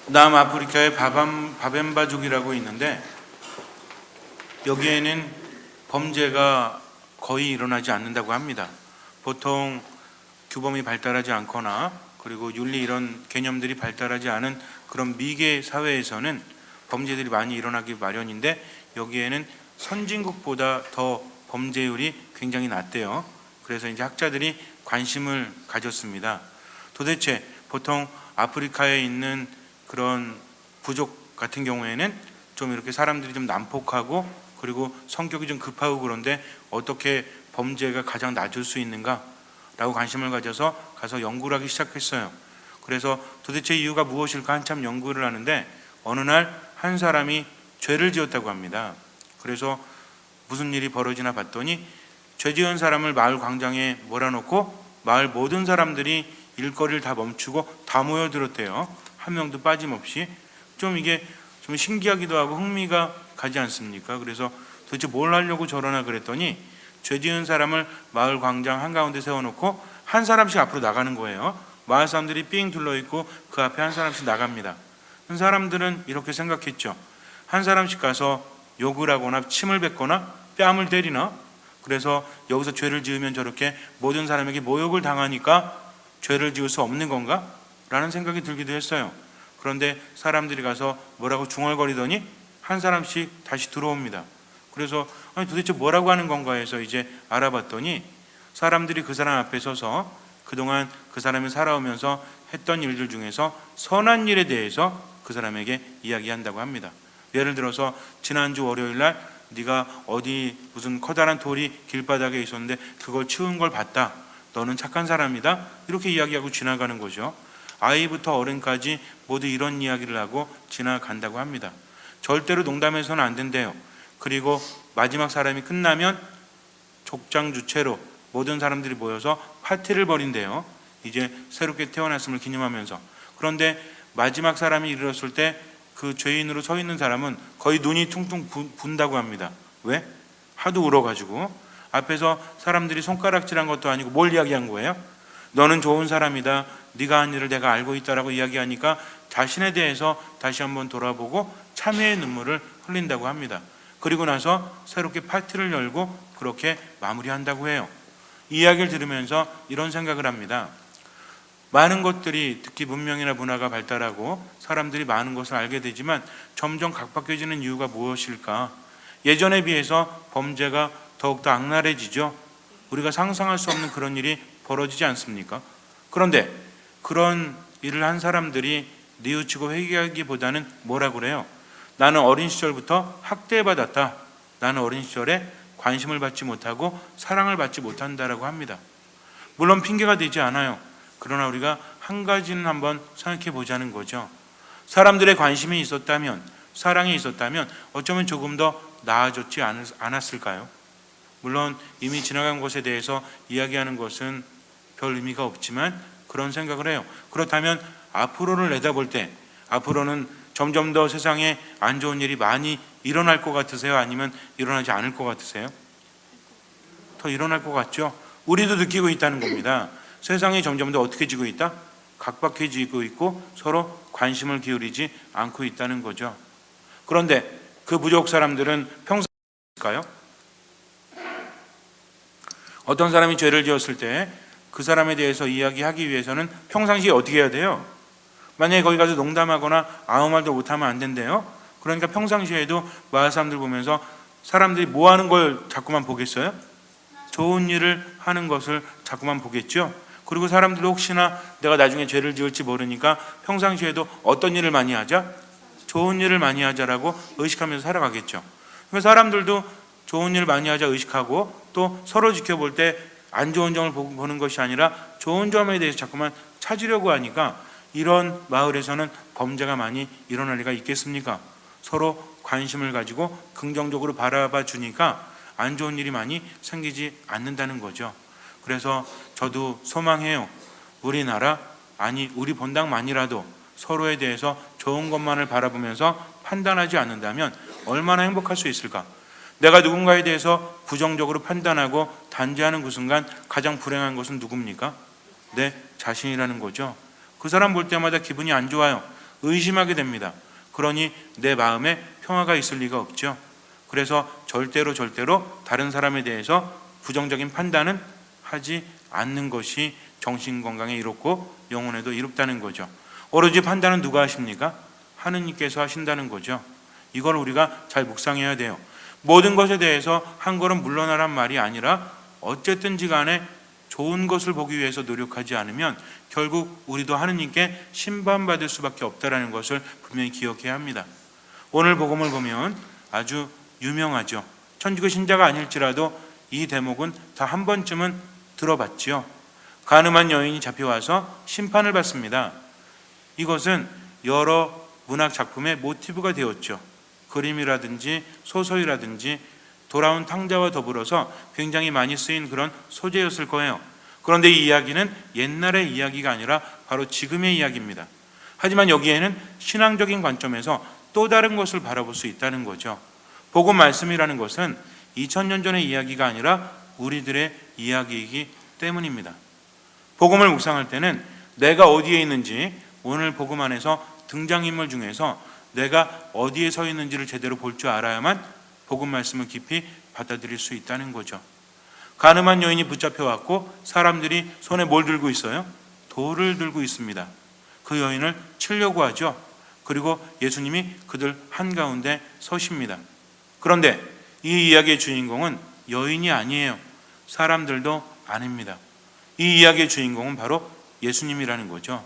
남아프리카의 바벤바족이라고 있는데 여기에는 범죄가 거의 일어나지 않는다고 합니다. 보통 규범이 발달하지 않거나 그리고 윤리 이런 개념들이 발달하지 않은 그런 미개 사회에서는 범죄들이 많이 일어나기 마련인데 여기에는 선진국보다 더 범죄율이 굉장히 낮대요. 그래서 이제 학자들이 관심을 가졌습니다. 도대체 보통 아프리카에 있는 그런 부족 같은 경우에는 좀 이렇게 사람들이 좀 난폭하고 그리고 성격이 좀 급하고 그런데 어떻게 범죄가 가장 낮을 수 있는가 라고 관심을 가져서 가서 연구를 하기 시작했어요. 그래서 도대체 이유가 무엇일까 한참 연구를 하는데 어느 날 한 사람이 죄를 지었다고 합니다. 그래서 무슨 일이 벌어지나 봤더니 죄 지은 사람을 마을 광장에 몰아놓고 마을 모든 사람들이 일거리를 다 멈추고 다 모여들었대요. 한 명도 빠짐없이. 좀 이게 좀 신기하기도 하고 흥미가 가지 않습니까? 그래서 도대체 뭘 하려고 저러나 그랬더니 죄 지은 사람을 마을 광장 한가운데 세워놓고 한 사람씩 앞으로 나가는 거예요. 마을 사람들이 삥 둘러있고 그 앞에 한 사람씩 나갑니다. 사람들은 이렇게 생각했죠. 한 사람씩 가서 욕을 하거나 침을 뱉거나 뺨을 때리나? 그래서 여기서 죄를 지으면 저렇게 모든 사람에게 모욕을 당하니까 죄를 지을 수 없는 건가? 라는 생각이 들기도 했어요. 그런데 사람들이 가서 뭐라고 중얼거리더니 한 사람씩 다시 들어옵니다. 그래서 아니 도대체 뭐라고 하는 건가 해서 이제 알아봤더니 사람들이 그 사람 앞에 서서 그동안 그 사람이 살아오면서 했던 일들 중에서 선한 일에 대해서 그 사람에게 이야기한다고 합니다. 예를 들어서 지난주 월요일 날 네가 어디 무슨 커다란 돌이 길바닥에 있었는데 그걸 치운 걸 봤다. 너는 착한 사람이다. 이렇게 이야기하고 지나가는 거죠. 아이부터 어른까지 모두 이런 이야기를 하고 지나간다고 합니다. 절대로 농담해서는 안 된대요. 그리고 마지막 사람이 끝나면 족장 주체로 모든 사람들이 모여서 파티를 벌인대요. 이제 새롭게 태어났음을 기념하면서. 그런데 마지막 사람이 이르렀을 때 그 죄인으로 서 있는 사람은 거의 눈이 퉁퉁 분다고 합니다. 왜? 하도 울어가지고. 앞에서 사람들이 손가락질한 것도 아니고 뭘 이야기한 거예요? 너는 좋은 사람이다. 네가 한 일을 내가 알고 있다라고 이야기하니까 자신에 대해서 다시 한번 돌아보고 참회의 눈물을 흘린다고 합니다. 그리고 나서 새롭게 파티를 열고 그렇게 마무리한다고 해요. 이 이야기를 들으면서 이런 생각을 합니다. 많은 것들이 특히 문명이나 문화가 발달하고 사람들이 많은 것을 알게 되지만 점점 각박해지는 이유가 무엇일까? 예전에 비해서 범죄가 더욱더 악랄해지죠. 우리가 상상할 수 없는 그런 일이 벌어지지 않습니까? 그런데 그런 일을 한 사람들이 뉘우치고 회개하기보다는 뭐라 그래요? 나는 어린 시절부터 학대받았다. 나는 어린 시절에 관심을 받지 못하고 사랑을 받지 못한다라고 합니다. 물론 핑계가 되지 않아요. 그러나 우리가 한 가지는 한번 생각해 보자는 거죠. 사람들의 관심이 있었다면, 사랑이 있었다면 어쩌면 조금 더 나아졌지 않았을까요? 물론 이미 지나간 것에 대해서 이야기하는 것은 별 의미가 없지만 그런 생각을 해요. 그렇다면 앞으로를 내다볼 때 앞으로는 점점 더 세상에 안 좋은 일이 많이 일어날 것 같으세요? 아니면 일어나지 않을 것 같으세요? 더 일어날 것 같죠? 우리도 느끼고 있다는 겁니다. 세상이 점점 더 어떻게 지고 있다? 각박해지고 있고 서로 관심을 기울이지 않고 있다는 거죠. 그런데 그 부족 사람들은 평상시일까요? 어떤 사람이 죄를 지었을 때 그 사람에 대해서 이야기하기 위해서는 평상시에 어떻게 해야 돼요? 만약에 거기 가서 농담하거나 아무 말도 못하면 안 된대요. 그러니까 평상시에도 마을 사람들 보면서 사람들이 뭐 하는 걸 자꾸만 보겠어요? 좋은 일을 하는 것을 자꾸만 보겠죠. 그리고 사람들도 혹시나 내가 나중에 죄를 지을지 모르니까 평상시에도 어떤 일을 많이 하자? 좋은 일을 많이 하자라고 의식하면서 살아가겠죠. 그러니까 사람들도 좋은 일을 많이 하자 의식하고 또 서로 지켜볼 때 안 좋은 점을 보는 것이 아니라 좋은 점에 대해서 자꾸만 찾으려고 하니까 이런 마을에서는 범죄가 많이 일어날 리가 있겠습니까? 서로 관심을 가지고 긍정적으로 바라봐 주니까 안 좋은 일이 많이 생기지 않는다는 거죠. 그래서 저도 소망해요. 우리나라, 아니 우리 본당만이라도 서로에 대해서 좋은 것만을 바라보면서 판단하지 않는다면 얼마나 행복할 수 있을까? 내가 누군가에 대해서 부정적으로 판단하고 단죄하는 그 순간 가장 불행한 것은 누굽니까? 내 자신이라는 거죠. 그 사람 볼 때마다 기분이 안 좋아요. 의심하게 됩니다. 그러니 내 마음에 평화가 있을 리가 없죠. 그래서 절대로 다른 사람에 대해서 부정적인 판단은 하지 않는 것이 정신건강에 이롭고 영혼에도 이롭다는 거죠. 오로지 판단은 누가 하십니까? 하느님께서 하신다는 거죠. 이걸 우리가 잘 묵상해야 돼요. 모든 것에 대해서 한 걸음 물러나란 말이 아니라 어쨌든지 간에 좋은 것을 보기 위해서 노력하지 않으면 결국 우리도 하느님께 심판받을 수밖에 없다는 것을 분명히 기억해야 합니다. 오늘 복음을 보면 아주 유명하죠. 천주교 신자가 아닐지라도 이 대목은 다 한 번쯤은 들어봤지요. 가늠한 여인이 잡혀와서 심판을 받습니다. 이것은 여러 문학 작품의 모티브가 되었죠. 그림이라든지 소설이라든지 돌아온 탕자와 더불어서 굉장히 많이 쓰인 그런 소재였을 거예요. 그런데 이 이야기는 옛날의 이야기가 아니라 바로 지금의 이야기입니다. 하지만 여기에는 신앙적인 관점에서 또 다른 것을 바라볼 수 있다는 거죠. 복음 말씀이라는 것은 2000년 전의 이야기가 아니라 우리들의 이야기이기 때문입니다. 복음을 묵상할 때는 내가 어디에 있는지 오늘 복음 안에서 등장인물 중에서 내가 어디에 서 있는지를 제대로 볼 줄 알아야만 복음 말씀을 깊이 받아들일 수 있다는 거죠. 가늠한 여인이 붙잡혀왔고 사람들이 손에 뭘 들고 있어요? 돌을 들고 있습니다. 그 여인을 치려고 하죠. 그리고 예수님이 그들 한가운데 서십니다. 그런데 이 이야기의 주인공은 여인이 아니에요. 사람들도 아닙니다. 이 이야기의 주인공은 바로 예수님이라는 거죠.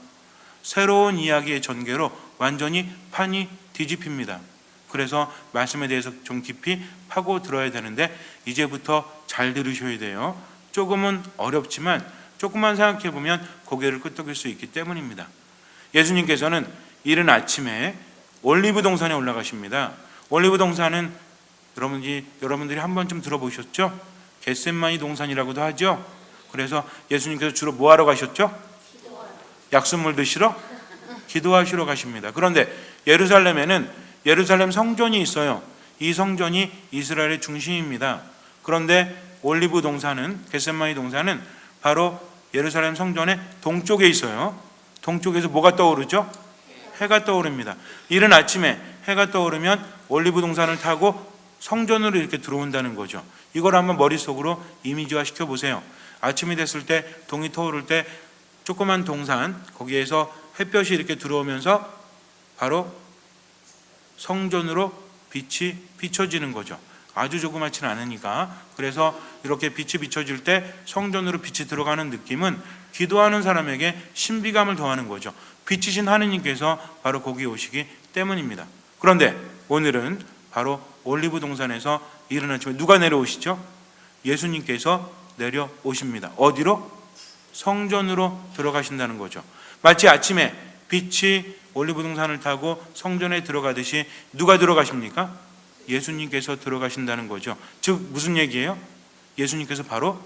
새로운 이야기의 전개로 완전히 판이 뒤집힙니다. 그래서 말씀에 대해서 좀 깊이 파고 들어야 되는데 이제부터 잘 들으셔야 돼요. 조금은 어렵지만 조금만 생각해 보면 고개를 끄덕일 수 있기 때문입니다. 예수님께서는 이른 아침에 올리브 동산에 올라가십니다. 올리브 동산은 여러분들이 한 번쯤 들어보셨죠? 겟세마니 동산이라고도 하죠. 그래서 예수님께서 주로 뭐 하러 가셨죠? 약수물 드시러? 기도하시러 가십니다. 그런데 예루살렘 성전이 있어요. 이 성전이 이스라엘의 중심입니다. 그런데 올리브 동산은, 겟세마니 동산은 바로 예루살렘 성전의 동쪽에 있어요. 동쪽에서 뭐가 떠오르죠? 해가 떠오릅니다. 이른 아침에 해가 떠오르면 올리브 동산을 타고 성전으로 이렇게 들어온다는 거죠. 이걸 한번 머릿속으로 이미지화 시켜보세요. 아침이 됐을 때 동이 터오를 때 조그만 동산 거기에서 햇볕이 이렇게 들어오면서 바로 성전으로 빛이 비춰지는 거죠. 아주 조그맣지는 않으니까. 그래서 이렇게 빛이 비춰질 때 성전으로 빛이 들어가는 느낌은 기도하는 사람에게 신비감을 더하는 거죠. 빛이신 하느님께서 바로 거기 오시기 때문입니다. 그런데 오늘은 바로 올리브 동산에서 이른 아침에 누가 내려오시죠? 예수님께서 내려오십니다. 어디로? 성전으로 들어가신다는 거죠. 마치 아침에 빛이 올리브 동산을 타고 성전에 들어가듯이 누가 들어가십니까? 예수님께서 들어가신다는 거죠. 즉 무슨 얘기예요? 예수님께서 바로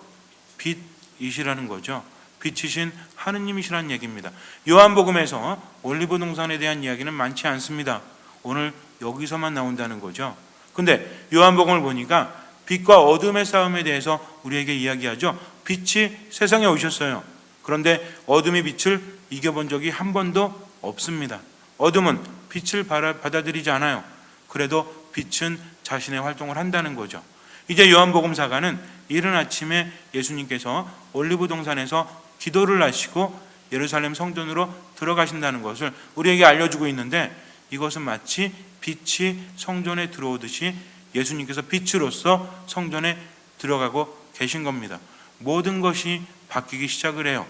빛이시라는 거죠. 빛이신 하느님이시라는 얘기입니다. 요한복음에서 올리브 동산에 대한 이야기는 많지 않습니다. 오늘 여기서만 나온다는 거죠. 근데 요한복음을 보니까 빛과 어둠의 싸움에 대해서 우리에게 이야기하죠. 빛이 세상에 오셨어요. 그런데 어둠이 빛을 이겨본 적이 한 번도 없습니다. 어둠은 빛을 받아들이지 않아요. 그래도 빛은 자신의 활동을 한다는 거죠. 이제 요한복음사가는 이른 아침에 예수님께서 올리브 동산에서 기도를 하시고 예루살렘 성전으로 들어가신다는 것을 우리에게 알려주고 있는데 이것은 마치 빛이 성전에 들어오듯이 예수님께서 빛으로서 성전에 들어가고 계신 겁니다. 모든 것이 바뀌기 시작을 해요.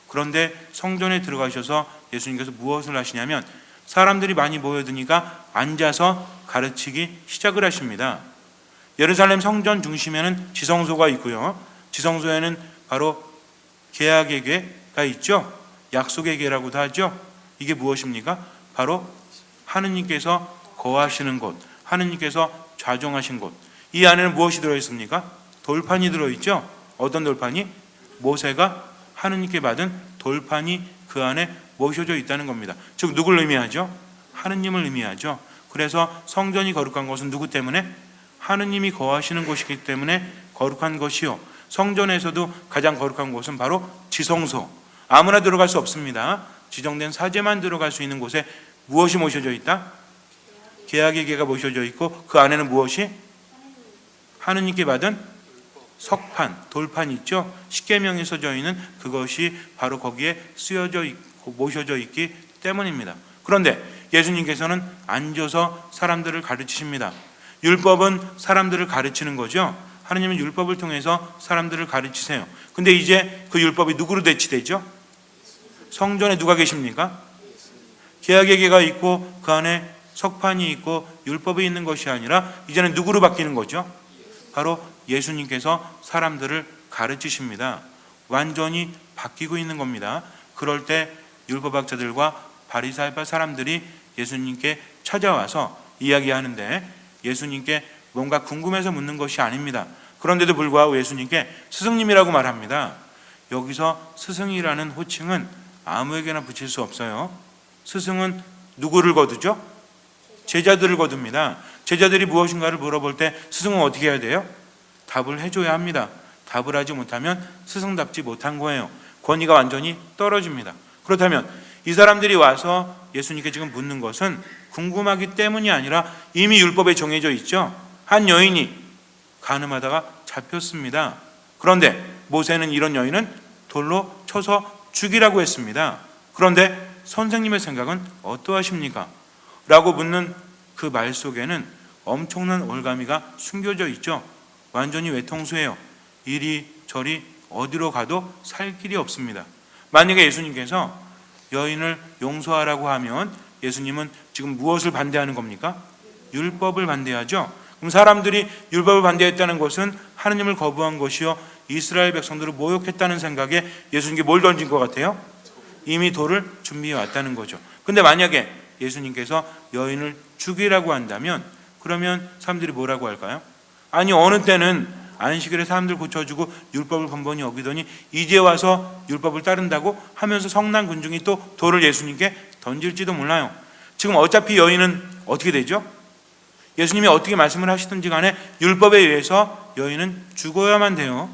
그런데 성전에 들어가셔서 예수님께서 무엇을 하시냐면 사람들이 많이 모여드니까 앉아서 가르치기 시작을 하십니다. 예루살렘 성전 중심에는 지성소가 있고요. 지성소에는 바로 계약의 궤가 있죠. 약속의 궤라고도 하죠. 이게 무엇입니까? 바로 하느님께서 거하시는 곳, 하느님께서 좌정하신 곳. 이 안에는 무엇이 들어있습니까? 돌판이 들어있죠. 어떤 돌판이? 모세가 하느님께 받은 돌판이 그 안에 모셔져 있다는 겁니다. 즉 누굴 의미하죠? 하느님을 의미하죠. 그래서 성전이 거룩한 것은 누구 때문에? 하느님이 거하시는 곳이기 때문에 거룩한 것이요. 성전에서도 가장 거룩한 곳은 바로 지성소. 아무나 들어갈 수 없습니다. 지정된 사제만 들어갈 수 있는 곳에 무엇이 모셔져 있다? 계약의 계가 모셔져 있고 그 안에는 무엇이? 하느님께 받은 석판, 돌판 있죠? 십계명에 써져 있는 그것이 바로 거기에 쓰여져 있고 모셔져 있기 때문입니다. 그런데 예수님께서는 앉아서 사람들을 가르치십니다. 율법은 사람들을 가르치는 거죠. 하느님은 율법을 통해서 사람들을 가르치세요. 근데 이제 그 율법이 누구로 대치되죠? 성전에 누가 계십니까? 계약의 계가 있고 그 안에 석판이 있고 율법이 있는 것이 아니라 이제는 누구로 바뀌는 거죠? 바로 예수님께서 사람들을 가르치십니다. 완전히 바뀌고 있는 겁니다. 그럴 때 율법학자들과 바리새파 사람들이 예수님께 찾아와서 이야기하는데 예수님께 뭔가 궁금해서 묻는 것이 아닙니다. 그런데도 불구하고 예수님께 스승님이라고 말합니다. 여기서 스승이라는 호칭은 아무에게나 붙일 수 없어요. 스승은 누구를 거두죠? 제자들을 거둡니다. 제자들이 무엇인가를 물어볼 때 스승은 어떻게 해야 돼요? 답을 해줘야 합니다. 답을 하지 못하면 스승답지 못한 거예요. 권위가 완전히 떨어집니다. 그렇다면 이 사람들이 와서 예수님께 지금 묻는 것은 궁금하기 때문이 아니라 이미 율법에 정해져 있죠. 한 여인이 간음하다가 잡혔습니다. 그런데 모세는 이런 여인은 돌로 쳐서 죽이라고 했습니다. 그런데 선생님의 생각은 어떠하십니까? 라고 묻는 그 말 속에는 엄청난 올가미가 숨겨져 있죠. 완전히 외통수예요. 이리저리 어디로 가도 살 길이 없습니다. 만약에 예수님께서 여인을 용서하라고 하면 예수님은 지금 무엇을 반대하는 겁니까? 율법을 반대하죠. 그럼 사람들이 율법을 반대했다는 것은 하느님을 거부한 것이요 이스라엘 백성들을 모욕했다는 생각에 예수님께 뭘 던진 것 같아요? 이미 돌을 준비해 왔다는 거죠. 근데 만약에 예수님께서 여인을 죽이라고 한다면 그러면 사람들이 뭐라고 할까요? 아니 어느 때는 안식일에 사람들 고쳐주고 율법을 번번이 어기더니 이제 와서 율법을 따른다고 하면서 성난 군중이 또 돌을 예수님께 던질지도 몰라요. 지금 어차피 여인은 어떻게 되죠? 예수님이 어떻게 말씀을 하시든지 간에 율법에 의해서 여인은 죽어야만 돼요.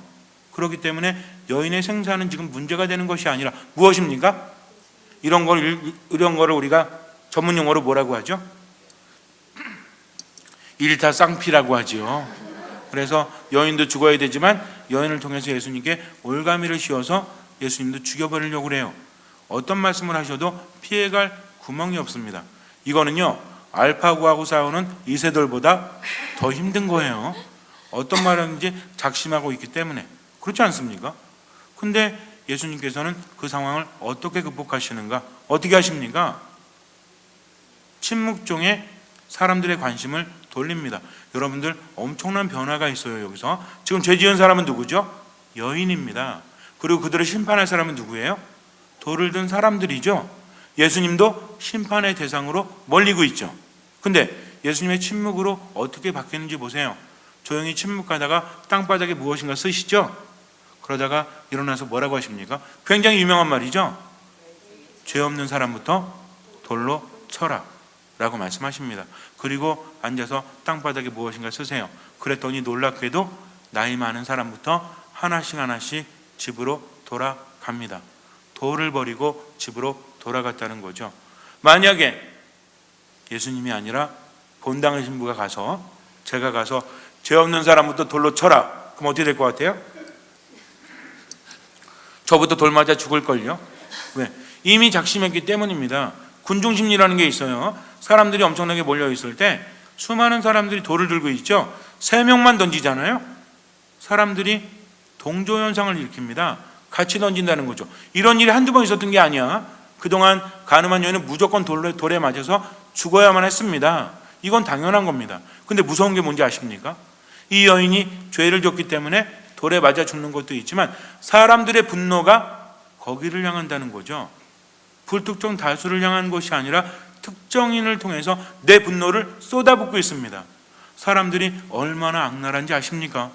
그렇기 때문에 여인의 생사는 지금 문제가 되는 것이 아니라 무엇입니까? 이런 거를 우리가 전문 용어로 뭐라고 하죠? 일타쌍피라고 하죠. 그래서 여인도 죽어야 되지만 여인을 통해서 예수님께 올가미를 씌워서 예수님도 죽여버리려고 그래요. 어떤 말씀을 하셔도 피해갈 구멍이 없습니다. 이거는요 알파고하고 싸우는 이세돌보다 더 힘든 거예요. 어떤 말인지 작심하고 있기 때문에. 그렇지 않습니까? 근데 예수님께서는 그 상황을 어떻게 극복하시는가? 어떻게 하십니까? 침묵종에 사람들의 관심을 돌립니다. 여러분들 엄청난 변화가 있어요. 여기서 지금 죄 지은 사람은 누구죠? 여인입니다. 그리고 그들을 심판할 사람은 누구예요? 돌을 든 사람들이죠. 예수님도 심판의 대상으로 몰리고 있죠. 근데 예수님의 침묵으로 어떻게 바뀌는지 보세요. 조용히 침묵하다가 땅바닥에 무엇인가 쓰시죠. 그러다가 일어나서 뭐라고 하십니까? 굉장히 유명한 말이죠. 죄 없는 사람부터 돌로 쳐라 라고 말씀하십니다. 그리고 앉아서 땅바닥에 무엇인가 쓰세요. 그랬더니 놀랍게도 나이 많은 사람부터 하나씩 하나씩 집으로 돌아갑니다. 돌을 버리고 집으로 돌아갔다는 거죠. 만약에 예수님이 아니라 본당의 신부가 가서 제가 가서 죄 없는 사람부터 돌로 쳐라. 그럼 어떻게 될 것 같아요? 저부터 돌 맞아 죽을걸요? 왜? 이미 작심했기 때문입니다. 군중심리라는 게 있어요. 사람들이 엄청나게 몰려있을 때 수많은 사람들이 돌을 들고 있죠. 3명만 던지잖아요. 사람들이 동조현상을 일으킵니다. 같이 던진다는 거죠. 이런 일이 한두 번 있었던 게 아니야. 그동안 간음한 여인은 무조건 돌에 맞아서 죽어야만 했습니다. 이건 당연한 겁니다. 근데 무서운 게 뭔지 아십니까? 이 여인이 죄를 졌기 때문에 돌에 맞아 죽는 것도 있지만 사람들의 분노가 거기를 향한다는 거죠. 불특정 다수를 향한 것이 아니라 특정인을 통해서 내 분노를 쏟아붓고 있습니다. 사람들이 얼마나 악랄한지 아십니까?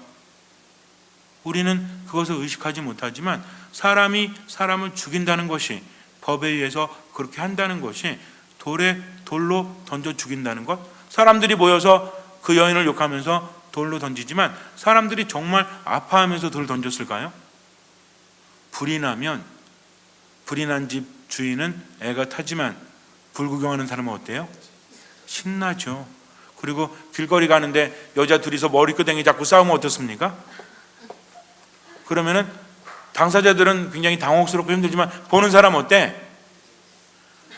우리는 그것을 의식하지 못하지만 사람이 사람을 죽인다는 것이, 법에 의해서 그렇게 한다는 것이, 돌로 던져 죽인다는 것, 사람들이 모여서 그 여인을 욕하면서 돌로 던지지만 사람들이 정말 아파하면서 돌을 던졌을까요? 불이 나면 불이 난 집 주인은 애가 타지만 불구경하는 사람은 어때요? 신나죠. 그리고 길거리 가는데 여자 둘이서 머리끄댕이 잡고 싸우면 어떻습니까? 그러면은 당사자들은 굉장히 당혹스럽고 힘들지만 보는 사람 어때?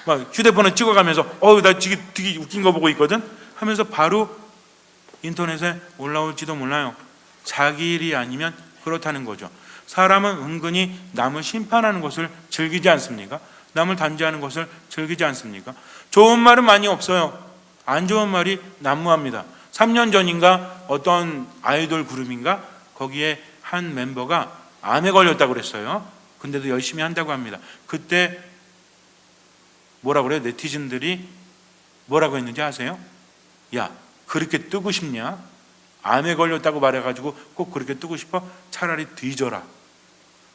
막 휴대폰을 찍어가면서 나 되게 웃긴 거 보고 있거든 하면서 바로 인터넷에 올라올지도 몰라요. 자기 일이 아니면 그렇다는 거죠. 사람은 은근히 남을 심판하는 것을 즐기지 않습니까? 남을 단죄하는 것을 즐기지 않습니까? 좋은 말은 많이 없어요. 안 좋은 말이 난무합니다. 3년 전인가 어떤 아이돌 그룹인가 거기에 한 멤버가 암에 걸렸다고 그랬어요. 근데도 열심히 한다고 합니다. 그때 뭐라고 그래요? 네티즌들이 뭐라고 했는지 아세요? 야, 그렇게 뜨고 싶냐? 암에 걸렸다고 말해가지고 꼭 그렇게 뜨고 싶어? 차라리 뒤져라.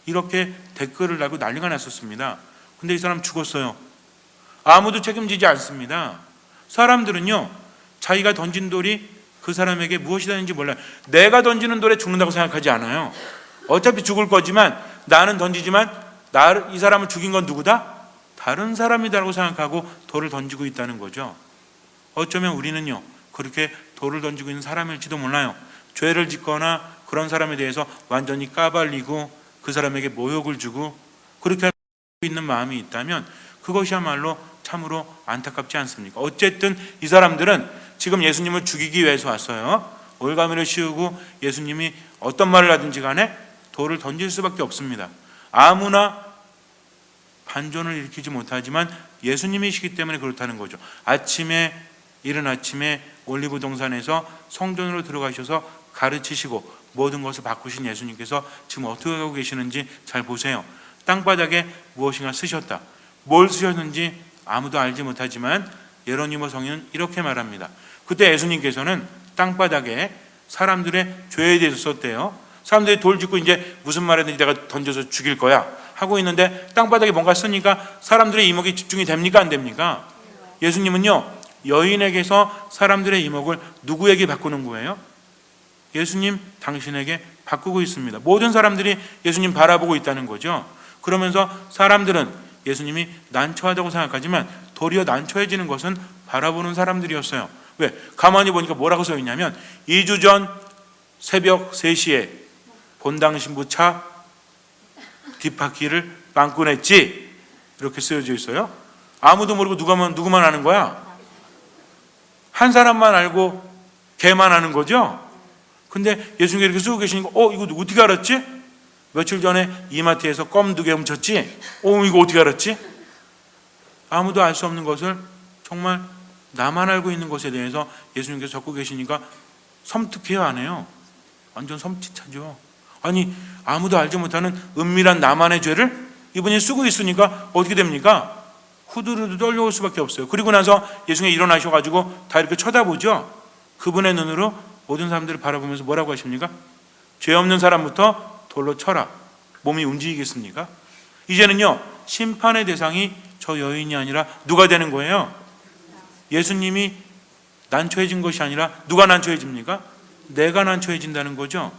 이렇게 댓글을 달고 난리가 났었습니다. 근데 이 사람 죽었어요. 아무도 책임지지 않습니다. 사람들은요, 자기가 던진 돌이 그 사람에게 무엇이 되는지 몰라요. 내가 던지는 돌에 죽는다고 생각하지 않아요. 어차피 죽을 거지만 나는 던지지만 이 사람을 죽인 건 누구다? 다른 사람이다라고 생각하고 돌을 던지고 있다는 거죠. 어쩌면 우리는요, 그렇게 돌을 던지고 있는 사람일지도 몰라요. 죄를 짓거나 그런 사람에 대해서 완전히 까발리고 그 사람에게 모욕을 주고 그렇게 하고 있는 마음이 있다면 그것이야말로 참으로 안타깝지 않습니까? 어쨌든 이 사람들은 지금 예수님을 죽이기 위해서 왔어요. 올가미를 씌우고 예수님이 어떤 말을 하든지 간에 돌을 던질 수밖에 없습니다. 아무나 반전을 일으키지 못하지만 예수님이시기 때문에 그렇다는 거죠. 이른 아침에 올리브 동산에서 성전으로 들어가셔서 가르치시고 모든 것을 바꾸신 예수님께서 지금 어떻게 하고 계시는지 잘 보세요. 땅바닥에 무엇인가 쓰셨다. 뭘 쓰셨는지 아무도 알지 못하지만 예로니모 성인은 이렇게 말합니다. 그때 예수님께서는 땅바닥에 사람들의 죄에 대해서 썼대요. 사람들이 돌 짚고 이제 무슨 말이든지 내가 던져서 죽일 거야 하고 있는데 땅바닥에 뭔가 쓰니까 사람들의 이목이 집중이 됩니까? 안 됩니까? 예수님은요, 여인에게서 사람들의 이목을 누구에게 바꾸는 거예요? 예수님 당신에게 바꾸고 있습니다. 모든 사람들이 예수님 바라보고 있다는 거죠. 그러면서 사람들은 예수님이 난처하다고 생각하지만 도리어 난처해지는 것은 바라보는 사람들이었어요. 왜? 가만히 보니까 뭐라고 써 있냐면 2주 전 새벽 3시에 본당 신부 차 뒷바퀴를 빵꾸냈지 이렇게 쓰여져 있어요. 아무도 모르고 누구만 아는 거야? 한 사람만 알고 걔만 아는 거죠. 근데 예수님이 이렇게 쓰고 계시니까 이거 어떻게 알았지? 며칠 전에 이마트에서 껌 2개 훔쳤지? 이거 어떻게 알았지? 아무도 알 수 없는 것을 정말 나만 알고 있는 것에 대해서 예수님께서 적고 계시니까 섬뜩해요, 안 해요? 완전 섬찟하죠. 아니, 아무도 알지 못하는 은밀한 나만의 죄를 이분이 쓰고 있으니까 어떻게 됩니까? 후두루두 떨려올 수밖에 없어요. 그리고 나서 예수님이 일어나셔가지고 다 이렇게 쳐다보죠. 그분의 눈으로 모든 사람들을 바라보면서 뭐라고 하십니까? 죄 없는 사람부터 돌로 쳐라. 몸이 움직이겠습니까? 이제는요, 심판의 대상이 저 여인이 아니라 누가 되는 거예요? 예수님이 난처해진 것이 아니라 누가 난처해집니까? 내가 난처해진다는 거죠.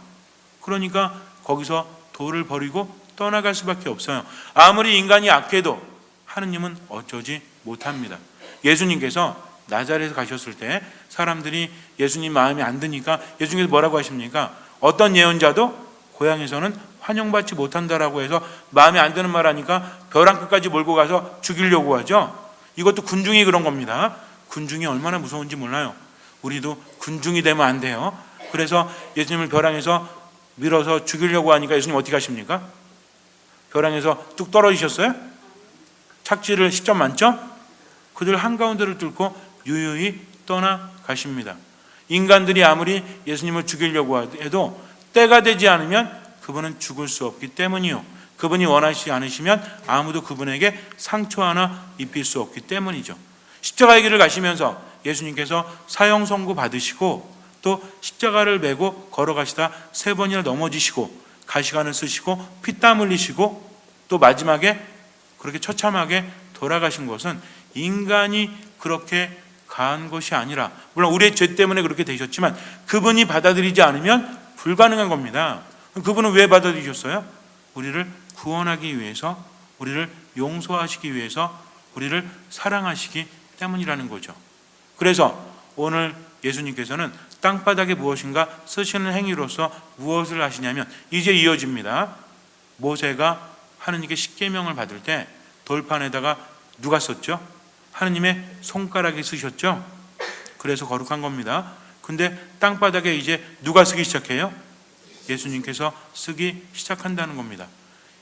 그러니까 거기서 돌을 버리고 떠나갈 수밖에 없어요. 아무리 인간이 악해도 하느님은 어쩌지 못합니다. 예수님께서 나자렛에 가셨을 때 사람들이 예수님 마음에 안 드니까 예수님께서 뭐라고 하십니까? 어떤 예언자도 고향에서는 환영받지 못한다라고 해서 마음에 안 드는 말 하니까 벼랑 끝까지 몰고 가서 죽이려고 하죠. 이것도 군중이 그런 겁니다. 군중이 얼마나 무서운지 몰라요. 우리도 군중이 되면 안 돼요. 그래서 예수님을 벼랑에서 밀어서 죽이려고 하니까 예수님 어떻게 하십니까? 벼랑에서 뚝 떨어지셨어요? 착지를 10점 만점? 그들 한가운데를 뚫고 유유히 떠나가십니다. 인간들이 아무리 예수님을 죽이려고 해도 때가 되지 않으면 그분은 죽을 수 없기 때문이요. 그분이 원하시지 않으시면 아무도 그분에게 상처 하나 입힐 수 없기 때문이죠. 십자가의 길을 가시면서 예수님께서 사형 선고 받으시고 또 십자가를 메고 걸어가시다 3번이나 넘어지시고 가시관을 쓰시고 피땀 흘리시고 또 마지막에 그렇게 처참하게 돌아가신 것은 인간이 그렇게 가한 것이 아니라, 물론 우리의 죄 때문에 그렇게 되셨지만 그분이 받아들이지 않으면 불가능한 겁니다. 그분은 왜 받아들이셨어요? 우리를 구원하기 위해서, 우리를 용서하시기 위해서 우리를 사랑하시기 때문이라는 거죠. 그래서 오늘 예수님께서는 땅바닥에 무엇인가 쓰시는 행위로서 무엇을 하시냐면 이제 이어집니다. 모세가 하느님께 십계명을 받을 때 돌판에다가 누가 썼죠? 하느님의 손가락이 쓰셨죠? 그래서 거룩한 겁니다. 근데 땅바닥에 이제 누가 쓰기 시작해요? 예수님께서 쓰기 시작한다는 겁니다.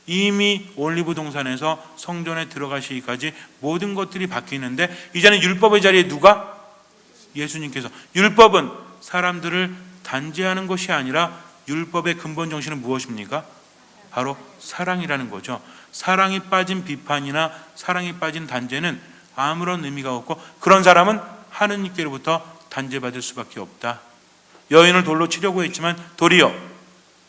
이미 올리브 동산에서 성전에 들어가시기까지 모든 것들이 바뀌는데 이제는 율법의 자리에 누가? 예수님께서. 율법은 사람들을 단죄하는 것이 아니라 율법의 근본 정신은 무엇입니까? 바로 사랑이라는 거죠. 사랑이 빠진 비판이나 사랑이 빠진 단죄는 아무런 의미가 없고 그런 사람은 하느님께로부터 단죄받을 수밖에 없다. 여인을 돌로 치려고 했지만 도리어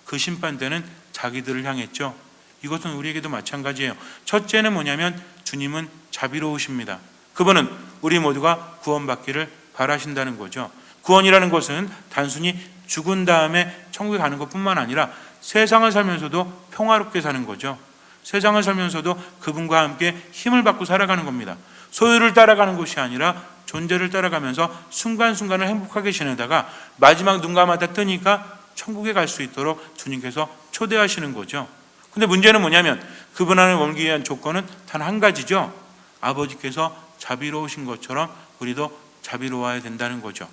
그 심판대는 자기들을 향했죠. 이것은 우리에게도 마찬가지예요. 첫째는 뭐냐면 주님은 자비로우십니다. 그분은 우리 모두가 구원받기를 바라신다는 거죠. 구원이라는 것은 단순히 죽은 다음에 천국에 가는 것뿐만 아니라 세상을 살면서도 평화롭게 사는 거죠. 세상을 살면서도 그분과 함께 힘을 받고 살아가는 겁니다. 소유를 따라가는 것이 아니라 존재를 따라가면서 순간순간을 행복하게 지내다가 마지막 눈 감았다 뜨니까 천국에 갈 수 있도록 주님께서 초대하시는 거죠. 근데 문제는 뭐냐면 그분 안에 머물기 위한 조건은 단 한 가지죠. 아버지께서 자비로우신 것처럼 우리도 자비로워야 된다는 거죠.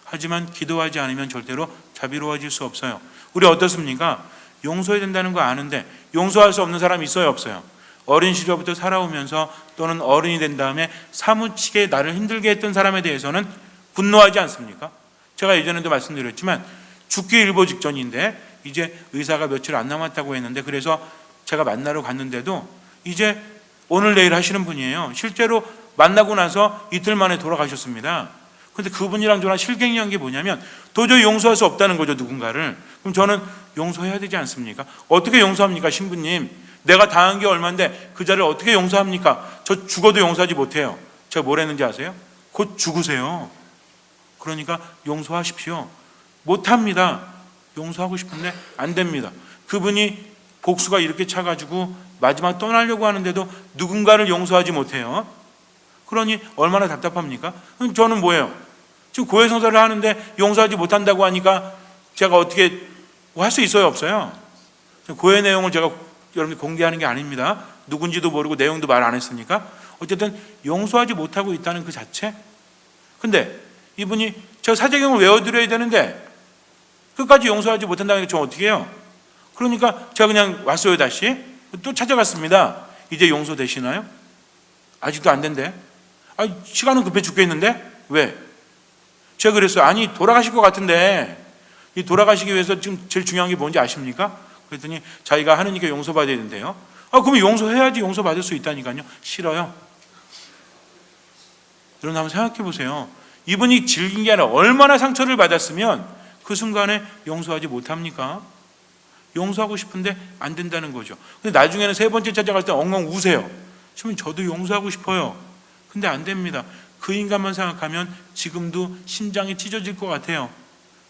하지만 기도하지 않으면 절대로 자비로워질 수 없어요. 우리 어떻습니까? 용서해야 된다는 거 아는데 용서할 수 없는 사람이 있어요, 없어요? 어린 시절부터 살아오면서 또는 어른이 된 다음에 사무치게 나를 힘들게 했던 사람에 대해서는 분노하지 않습니까? 제가 예전에도 말씀드렸지만 죽기 일보 직전인데 이제 의사가 며칠 안 남았다고 했는데 그래서 제가 만나러 갔는데도 이제 오늘 내일 하시는 분이에요. 실제로 만나고 나서 이틀 만에 돌아가셨습니다. 근데 그분이랑 저랑 실갱이한 게 뭐냐면 도저히 용서할 수 없다는 거죠, 누군가를. 그럼 저는 용서해야 되지 않습니까? 어떻게 용서합니까, 신부님? 내가 당한 게 얼만데 그 자를 어떻게 용서합니까? 저 죽어도 용서하지 못해요. 제가 뭘 했는지 아세요? 곧 죽으세요. 그러니까 용서하십시오. 못합니다. 용서하고 싶은데 안 됩니다. 그분이 복수가 이렇게 차가지고 마지막 떠나려고 하는데도 누군가를 용서하지 못해요. 그러니 얼마나 답답합니까? 저는 뭐예요? 지금 고해성사를 하는데 용서하지 못한다고 하니까 제가 어떻게 할 수 있어요, 없어요? 고해 내용을 제가 여러분들 공개하는 게 아닙니다. 누군지도 모르고 내용도 말 안 했으니까. 어쨌든 용서하지 못하고 있다는 그 자체. 근데 이분이 제가 사제경을 외워드려야 되는데 끝까지 용서하지 못한다는 게 저 어떻게 해요? 그러니까 제가 그냥 왔어요. 다시 또 찾아갔습니다. 이제 용서되시나요? 아직도 안 된대. 시간은 급해 죽겠는데 왜? 제가 그랬어요. 아니 돌아가실 것 같은데 이 돌아가시기 위해서 지금 제일 중요한 게 뭔지 아십니까? 그랬더니 자기가 하느님께 용서받아야 된대요. 그러면 용서해야지 용서받을 수 있다니까요. 싫어요. 여러분 한번 생각해 보세요. 이분이 즐긴 게 아니라 얼마나 상처를 받았으면 그 순간에 용서하지 못합니까? 용서하고 싶은데 안 된다는 거죠. 근데 나중에는 세 번째 찾아갈 때 엉엉 우세요. 그러면 저도 용서하고 싶어요. 근데 안 됩니다. 그 인간만 생각하면 지금도 심장이 찢어질 것 같아요.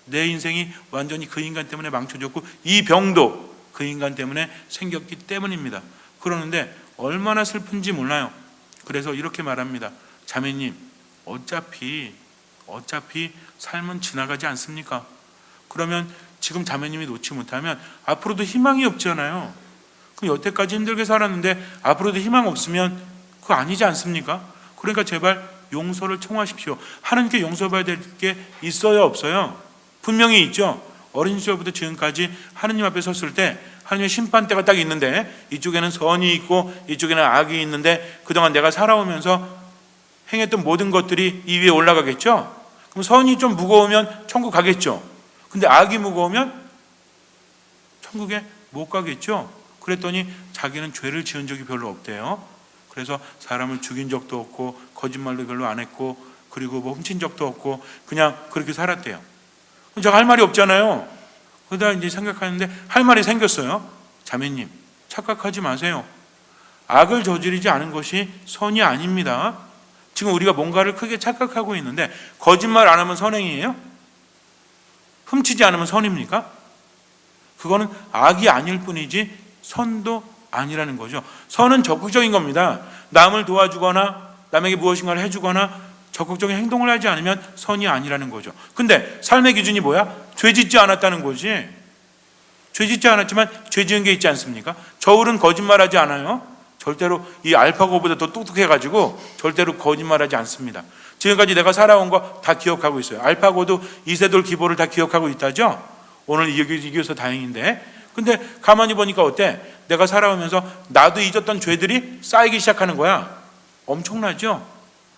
내 인생이 완전히 그 인간 때문에 망쳐졌고 이 병도 그 인간 때문에 생겼기 때문입니다. 그러는데 얼마나 슬픈지 몰라요. 그래서 이렇게 말합니다. 자매님, 어차피 삶은 지나가지 않습니까? 그러면 지금 자매님이 놓지 못하면 앞으로도 희망이 없잖아요. 그럼 여태까지 힘들게 살았는데 앞으로도 희망 없으면 그거 아니지 않습니까? 그러니까 제발 용서를 청하십시오. 하나님께 용서받아야 될 게 있어요, 없어요? 분명히 있죠. 어린 시절부터 지금까지 하느님 앞에 섰을 때 하느님의 심판대가 딱 있는데 이쪽에는 선이 있고 이쪽에는 악이 있는데 그동안 내가 살아오면서 행했던 모든 것들이 이 위에 올라가겠죠. 그럼 선이 좀 무거우면 천국 가겠죠. 근데 악이 무거우면 천국에 못 가겠죠. 그랬더니 자기는 죄를 지은 적이 별로 없대요. 그래서 사람을 죽인 적도 없고 거짓말도 별로 안 했고 그리고 뭐 훔친 적도 없고 그냥 그렇게 살았대요. 제가 할 말이 없잖아요. 그러다 이제 생각하는데 할 말이 생겼어요. 자매님, 착각하지 마세요. 악을 저지르지 않은 것이 선이 아닙니다. 지금 우리가 뭔가를 크게 착각하고 있는데 거짓말 안 하면 선행이에요? 훔치지 않으면 선입니까? 그거는 악이 아닐 뿐이지 선도 아니라는 거죠. 선은 적극적인 겁니다. 남을 도와주거나 남에게 무엇인가를 해주거나 적극적인 행동을 하지 않으면 선이 아니라는 거죠. 근데 삶의 기준이 뭐야? 죄 짓지 않았다는 거지. 죄 짓지 않았지만 죄 지은 게 있지 않습니까? 저울은 거짓말하지 않아요. 절대로 이 알파고보다 더 똑똑해가지고 절대로 거짓말하지 않습니다. 지금까지 내가 살아온 거 다 기억하고 있어요. 알파고도 이세돌 기보를 다 기억하고 있다죠. 오늘 이겨서 다행인데, 근데 가만히 보니까 어때? 내가 살아오면서 나도 잊었던 죄들이 쌓이기 시작하는 거야. 엄청나죠?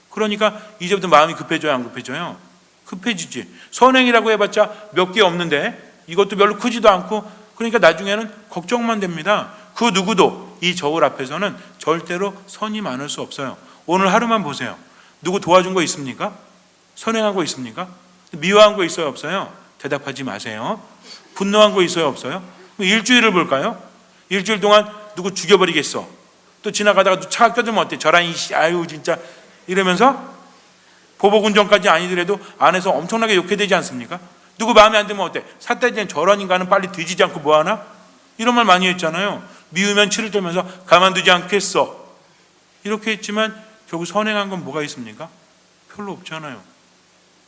그러니까 이제부터 마음이 급해져요, 안 급해져요? 급해지지. 선행이라고 해봤자 몇 개 없는데 이것도 별로 크지도 않고, 그러니까 나중에는 걱정만 됩니다. 그 누구도 이 저울 앞에서는 절대로 선이 많을 수 없어요. 오늘 하루만 보세요. 누구 도와준 거 있습니까? 선행한 거 있습니까? 미워한 거 있어요, 없어요? 대답하지 마세요. 분노한 거 있어요, 없어요? 일주일을 볼까요? 일주일 동안 누구 죽여버리겠어. 또 지나가다가 차가 껴들면 어때? 저랑 이씨, 아유 진짜 이러면서 보복운전까지 아니더라도 안에서 엄청나게 욕해 되지 않습니까? 누구 마음에 안 들면 어때? 삿대지는 저런 인간은 빨리 뒤지지 않고 뭐하나? 이런 말 많이 했잖아요. 미우면 치를 떨면서 가만두지 않겠어. 이렇게 했지만 결국 선행한 건 뭐가 있습니까? 별로 없잖아요.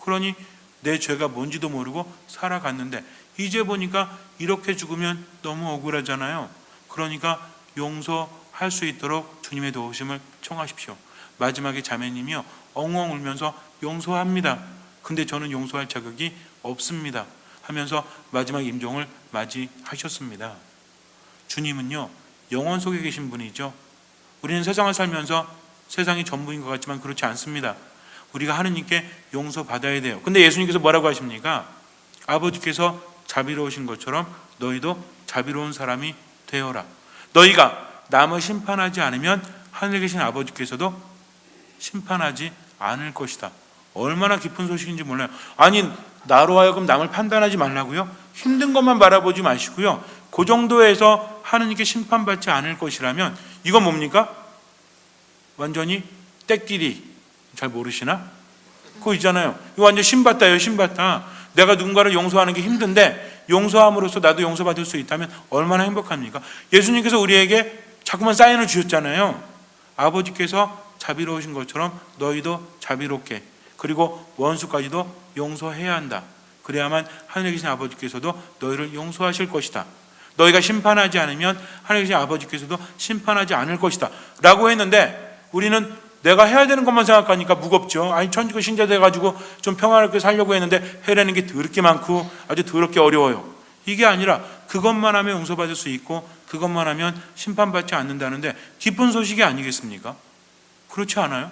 그러니 내 죄가 뭔지도 모르고 살아갔는데 이제 보니까 이렇게 죽으면 너무 억울하잖아요. 그러니까 용서할 수 있도록 주님의 도우심을 청하십시오. 마지막에 자매님이요, 엉엉 울면서 용서합니다. 근데 저는 용서할 자격이 없습니다 하면서 마지막 임종을 맞이하셨습니다. 주님은요, 영원 속에 계신 분이죠. 우리는 세상을 살면서 세상이 전부인 것 같지만 그렇지 않습니다. 우리가 하느님께 용서받아야 돼요. 근데 예수님께서 뭐라고 하십니까? 아버지께서 자비로우신 것처럼 너희도 자비로운 사람이 되어라. 너희가 남을 심판하지 않으면 하늘에 계신 아버지께서도 심판하지 않을 것이다. 얼마나 깊은 소식인지 몰라요. 아니, 나로 하여금 남을 판단하지 말라고요? 힘든 것만 바라보지 마시고요, 그 정도에서 하느님께 심판받지 않을 것이라면 이건 뭡니까? 완전히 떼끼리, 잘 모르시나? 그거 있잖아요. 이거 완전 신받다예요, 신받다. 내가 누군가를 용서하는 게 힘든데 용서함으로써 나도 용서받을 수 있다면 얼마나 행복합니까? 예수님께서 우리에게 자꾸만 사인을 주셨잖아요. 아버지께서 자비로우신 것처럼 너희도 자비롭게, 그리고 원수까지도 용서해야 한다. 그래야만 하늘에 계신 아버지께서도 너희를 용서하실 것이다. 너희가 심판하지 않으면 하늘에 계신 아버지께서도 심판하지 않을 것이다 라고 했는데, 우리는 내가 해야 되는 것만 생각하니까 무겁죠. 아니, 천주교 신자 돼가지고 좀 평화롭게 살려고 했는데 해라는 게 더럽게 많고 아주 더럽게 어려워요. 이게 아니라 그것만 하면 용서받을 수 있고 그것만 하면 심판받지 않는다는데 기쁜 소식이 아니겠습니까? 그렇지 않아요?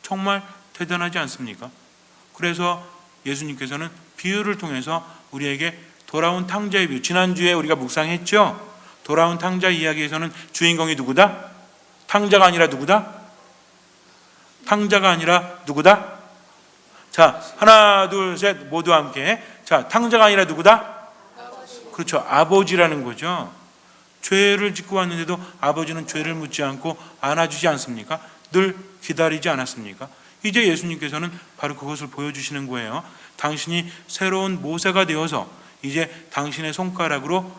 정말 대단하지 않습니까? 그래서 예수님께서는 비유를 통해서 우리에게 돌아온 탕자의 비유, 지난주에 우리가 묵상했죠? 돌아온 탕자 이야기에서는 주인공이 누구다? 탕자가 아니라 누구다? 탕자가 아니라 누구다? 자, 하나 둘 셋 모두 함께. 자, 탕자가 아니라 누구다? 그렇죠, 아버지라는 거죠. 죄를 짓고 왔는데도 아버지는 죄를 묻지 않고 안아주지 않습니까? 늘 기다리지 않았습니까? 이제 예수님께서는 바로 그것을 보여주시는 거예요. 당신이 새로운 모세가 되어서 이제 당신의 손가락으로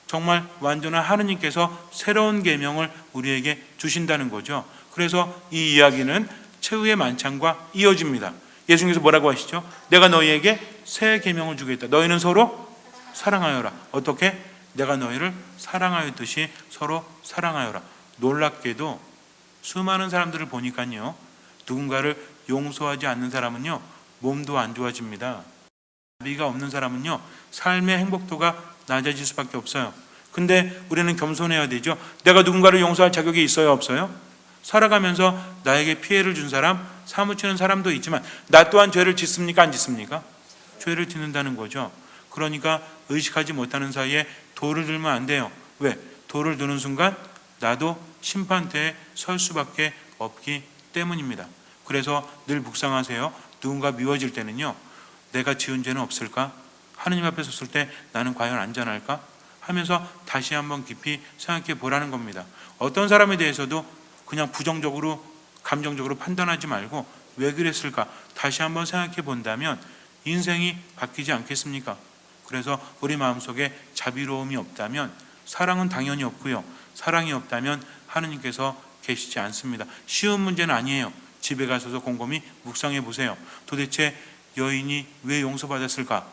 정말 완전한 하느님께서 새로운 계명을 우리에게 주신다는 거죠. 그래서 이 이야기는 최후의 만찬과 이어집니다. 예수님께서 뭐라고 하시죠? 내가 너희에게 새 계명을 주겠다. 너희는 서로 사랑하여라. 어떻게? 내가 너희를 사랑하였듯이 서로 사랑하여라. 놀랍게도 수많은 사람들을 보니까요, 누군가를 용서하지 않는 사람은요, 몸도 안 좋아집니다. 자비가 없는 사람은요, 삶의 행복도가 낮아질 수밖에 없어요. 근데 우리는 겸손해야 되죠. 내가 누군가를 용서할 자격이 있어요, 없어요? 살아가면서 나에게 피해를 준 사람, 사무치는 사람도 있지만 나 또한 죄를 짓습니까, 안 짓습니까? 죄를 짓는다는 거죠. 그러니까 의식하지 못하는 사이에 돌을 들면 안 돼요. 왜? 돌을 드는 순간 나도 심판대에 설 수밖에 없기 때문입니다. 그래서 늘 묵상하세요. 누군가 미워질 때는요, 내가 지은 죄는 없을까? 하느님 앞에 섰을 때 나는 과연 안전할까? 하면서 다시 한번 깊이 생각해 보라는 겁니다. 어떤 사람에 대해서도 그냥 부정적으로 감정적으로 판단하지 말고 왜 그랬을까 다시 한번 생각해 본다면 인생이 바뀌지 않겠습니까? 그래서 우리 마음속에 자비로움이 없다면 사랑은 당연히 없고요, 사랑이 없다면 하느님께서 계시지 않습니다. 쉬운 문제는 아니에요. 집에 가서도 곰곰이 묵상해 보세요. 도대체 여인이 왜 용서받았을까?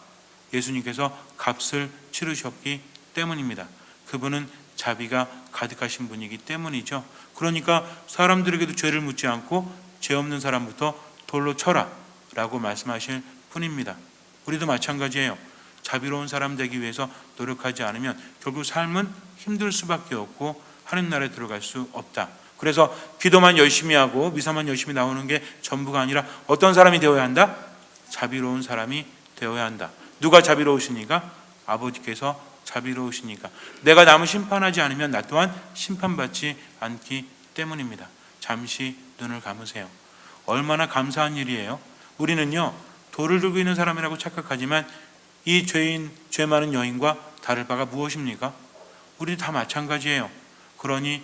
예수님께서 값을 치르셨기 때문입니다. 그분은 자비가 가득하신 분이기 때문이죠. 그러니까 사람들에게도 죄를 묻지 않고 죄 없는 사람부터 돌로 쳐라 라고 말씀하실 뿐입니다. 우리도 마찬가지예요. 자비로운 사람 되기 위해서 노력하지 않으면 결국 삶은 힘들 수밖에 없고 하나님 나라에 들어갈 수 없다. 그래서 기도만 열심히 하고 미사만 열심히 나오는 게 전부가 아니라 어떤 사람이 되어야 한다? 자비로운 사람이 되어야 한다. 누가 자비로우시니까? 아버지께서 자비로우시니까. 내가 남을 심판하지 않으면 나 또한 심판받지 않기 때문입니다. 잠시 눈을 감으세요. 얼마나 감사한 일이에요. 우리는요, 돌을 들고 있는 사람이라고 착각하지만 이 죄 많은 여인과 다를 바가 무엇입니까? 우리 다 마찬가지예요. 그러니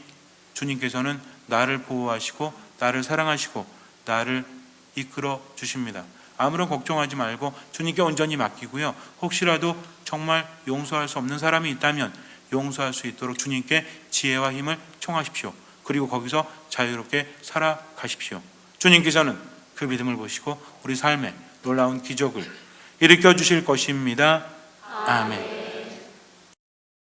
주님께서는 나를 보호하시고 나를 사랑하시고 나를 이끌어 주십니다. 아무런 걱정하지 말고 주님께 온전히 맡기고요. 혹시라도 정말 용서할 수 없는 사람이 있다면 용서할 수 있도록 주님께 지혜와 힘을 청하십시오. 그리고 거기서 자유롭게 살아가십시오. 주님께서는 그 믿음을 보시고 우리 삶에 놀라운 기적을 일으켜 주실 것입니다. 아멘.